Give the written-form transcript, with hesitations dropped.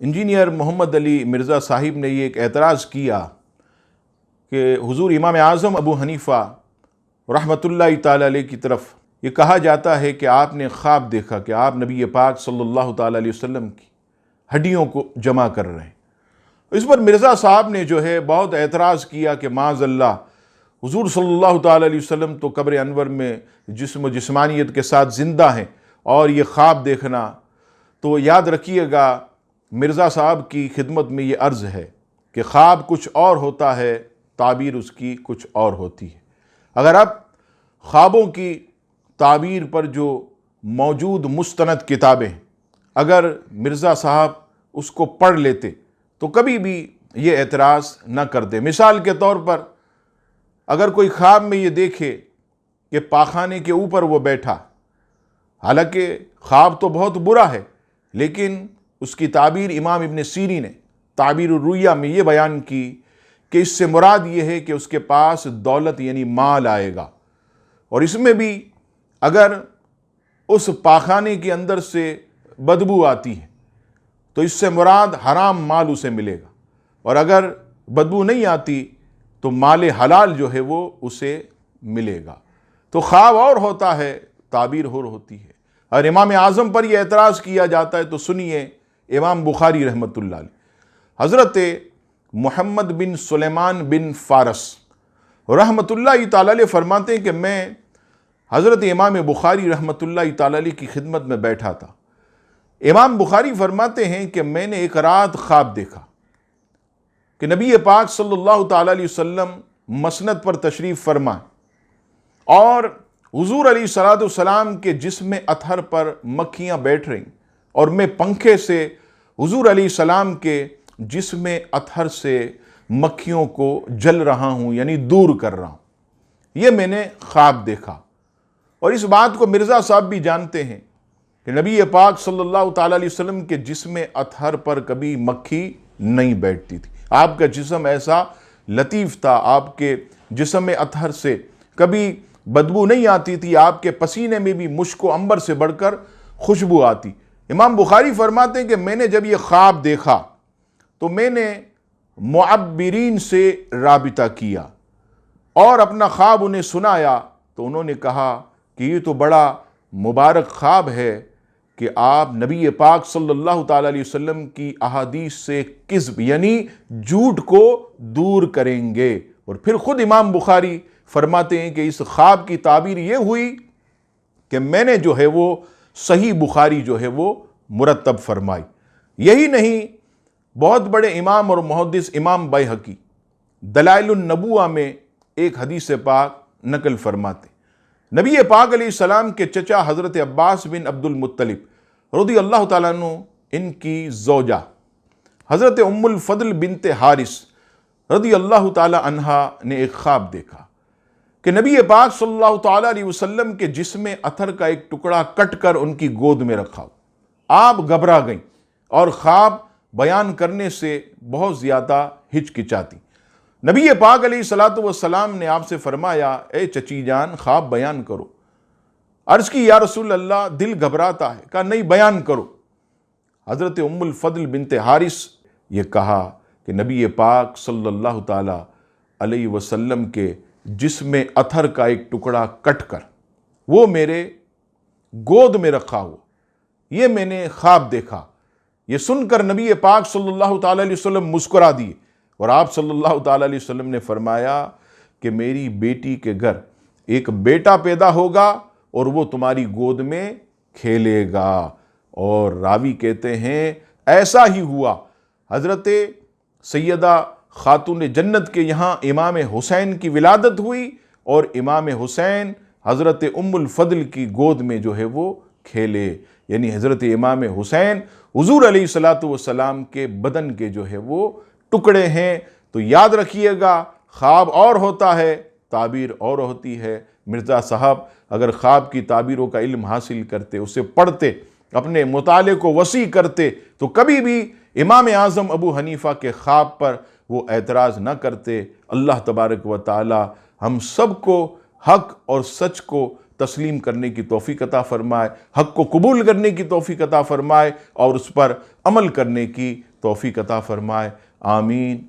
Engineer محمد علی مرزا صاحب نے یہ ایک اعتراض کیا کہ حضور امام اعظم ابو حنیفہ رحمۃ اللہ تعالی علیہ کی طرف یہ کہا جاتا ہے کہ آپ نے خواب دیکھا کہ آپ نبی پاک صلی اللہ تعالی علیہ وسلم کی ہڈیوں کو جمع کر رہے ہیں۔ اس پر مرزا صاحب نے جو ہے بہت اعتراض کیا کہ معاذ اللہ، حضور صلی اللہ تعالی علیہ وسلم تو قبر انور میں جسم و جسمانیت کے ساتھ زندہ ہیں، اور یہ خواب دیکھنا، تو یاد رکھیے گا مرزا صاحب کی خدمت میں یہ عرض ہے کہ خواب کچھ اور ہوتا ہے، تعبیر اس کی کچھ اور ہوتی ہے۔ اگر اب خوابوں کی تعبیر پر جو موجود مستند کتابیں ہیں، اگر مرزا صاحب اس کو پڑھ لیتے تو کبھی بھی یہ اعتراض نہ کرتے۔ مثال کے طور پر اگر کوئی خواب میں یہ دیکھے کہ پاخانے کے اوپر وہ بیٹھا، حالانکہ خواب تو بہت برا ہے، لیکن اس کی تعبیر امام ابن سیری نے تعبیر الرؤیا میں یہ بیان کی کہ اس سے مراد یہ ہے کہ اس کے پاس دولت یعنی مال آئے گا، اور اس میں بھی اگر اس پاخانے کے اندر سے بدبو آتی ہے تو اس سے مراد حرام مال اسے ملے گا، اور اگر بدبو نہیں آتی تو مال حلال جو ہے وہ اسے ملے گا۔ تو خواب اور ہوتا ہے، تعبیر اور ہوتی ہے۔ اور امام اعظم پر یہ اعتراض کیا جاتا ہے تو سنیے امام بخاری رحمۃ اللہ علیہ، حضرت محمد بن سلیمان بن فارس رحمۃ اللہ تعالی علیہ فرماتے ہیں کہ میں حضرت امام بخاری رحمۃ اللہ تعالی علیہ کی خدمت میں بیٹھا تھا۔ امام بخاری فرماتے ہیں کہ میں نے ایک رات خواب دیکھا کہ نبی پاک صلی اللہ تعالی علیہ وسلم مسند پر تشریف فرما، اور حضور علیہ الصلوۃ والسلام کے جسم اطہر پر مکھیاں بیٹھ رہیں، اور میں پنکھے سے حضور علیہ السلام کے جسم اطہر سے مکھیوں کو جل رہا ہوں، یعنی دور کر رہا ہوں۔ یہ میں نے خواب دیکھا، اور اس بات کو مرزا صاحب بھی جانتے ہیں کہ نبی پاک صلی اللہ تعالی علیہ وسلم کے جسم اطہر پر کبھی مکھی نہیں بیٹھتی تھی۔ آپ کا جسم ایسا لطیف تھا، آپ کے جسم اطہر سے کبھی بدبو نہیں آتی تھی، آپ کے پسینے میں بھی مشک و عنبر سے بڑھ کر خوشبو آتی۔ امام بخاری فرماتے ہیں کہ میں نے جب یہ خواب دیکھا تو میں نے معبرین سے رابطہ کیا اور اپنا خواب انہیں سنایا، تو انہوں نے کہا کہ یہ تو بڑا مبارک خواب ہے کہ آپ نبی پاک صلی اللہ تعالی علیہ وسلم کی احادیث سے کذب یعنی جھوٹ کو دور کریں گے۔ اور پھر خود امام بخاری فرماتے ہیں کہ اس خواب کی تعبیر یہ ہوئی کہ میں نے جو ہے وہ صحیح بخاری جو ہے وہ مرتب فرمائی۔ یہی نہیں، بہت بڑے امام اور محدث امام بیہقی دلائل النبوہ میں ایک حدیث پاک نقل فرماتے، نبی پاک علیہ السلام کے چچا حضرت عباس بن عبد المطلب رضی اللہ تعالیٰ عنہ، ان کی زوجہ حضرت ام الفضل بنت حارث رضی اللہ تعالیٰ عنہا نے ایک خواب دیکھا کہ نبی پاک صلی اللہ تعالیٰ علیہ وسلم کے جسم اطہر کا ایک ٹکڑا کٹ کر ان کی گود میں رکھا ہو۔ آپ گھبرا گئیں اور خواب بیان کرنے سے بہت زیادہ ہچکچاتی۔ نبی پاک علیہ الصلوۃ والسلام نے آپ سے فرمایا، اے چچی جان خواب بیان کرو۔ عرض کی یا رسول اللہ دل گھبراتا ہے، کہا نہیں بیان کرو۔ حضرت ام الفضل بنت حارث یہ کہا کہ نبی پاک صلی اللہ تعالی علیہ وسلم کے جسم اطہر کا ایک ٹکڑا کٹ کر وہ میرے گود میں رکھا ہوا، یہ میں نے خواب دیکھا۔ یہ سن کر نبی پاک صلی اللہ تعالی علیہ وسلم مسکرا دیے، اور آپ صلی اللہ تعالی علیہ وسلم نے فرمایا کہ میری بیٹی کے گھر ایک بیٹا پیدا ہوگا اور وہ تمہاری گود میں کھیلے گا۔ اور راوی کہتے ہیں ایسا ہی ہوا۔ حضرت سیدہ خاتون جنت کے یہاں امام حسین کی ولادت ہوئی، اور امام حسین حضرت ام الفضل کی گود میں جو ہے وہ کھیلے، یعنی حضرت امام حسین حضور علیہ الصلوۃ والسلام کے بدن کے جو ہے وہ ٹکڑے ہیں۔ تو یاد رکھیے گا خواب اور ہوتا ہے، تعبیر اور ہوتی ہے۔ مرزا صاحب اگر خواب کی تعبیروں کا علم حاصل کرتے، اسے پڑھتے، اپنے مطالعے کو وسیع کرتے، تو کبھی بھی امام اعظم ابو حنیفہ کے خواب پر وہ اعتراض نہ کرتے۔ اللہ تبارک و تعالی ہم سب کو حق اور سچ کو تسلیم کرنے کی توفیق عطا فرمائے، حق کو قبول کرنے کی توفیق عطا فرمائے اور اس پر عمل کرنے کی توفیق عطا فرمائے۔ آمین